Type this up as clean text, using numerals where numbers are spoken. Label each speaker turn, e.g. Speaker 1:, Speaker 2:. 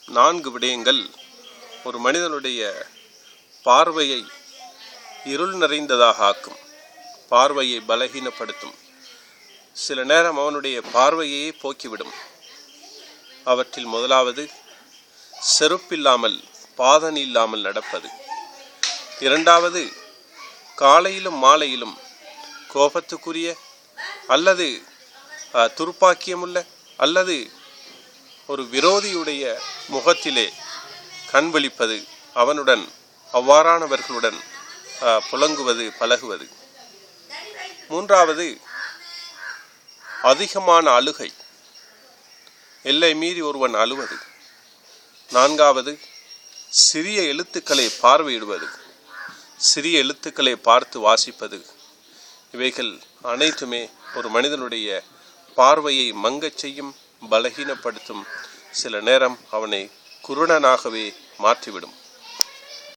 Speaker 1: 4 விடயங்கள் ஒரு மனிதனுடைய பார்வையை இருள் நிறைந்ததாக ஆக்கும், பார்வையை பலகீனப்படுத்தும், சில நேரம் அவனுடைய பார்வையே போக்கிவிடும். அவற்றில் முதலாவது, செருப்பில்லாமல் பாதணி இல்லாமல் நடப்பது. இரண்டாவது, காலையிலும் மாலையிலும் கோபத்துக்குரிய அல்லது துர்ப்பாக்கியமுள்ள அல்லது ஒரு விரோதியுடைய முகத்திலே கண் விழிப்பது, அவனுடன் அவ்வாறானவர்களுடன் புலங்குவது, பழகுவது. மூன்றாவது, அதிகமான அழுகை, எல்லை மீறி ஒருவன் அழுவது. நான்காவது, சிறிய எழுத்துக்களை பார்வையிடுவது, சிறிய எழுத்துக்களை பார்த்து வாசிப்பது. இவைகள் அனைத்துமே ஒரு மனிதனுடைய பார்வையை மங்கச் செய்யும், பலகீனப்படுத்தும், சில நேரம் அவனை குருடனாகவே மாற்றிவிடும்.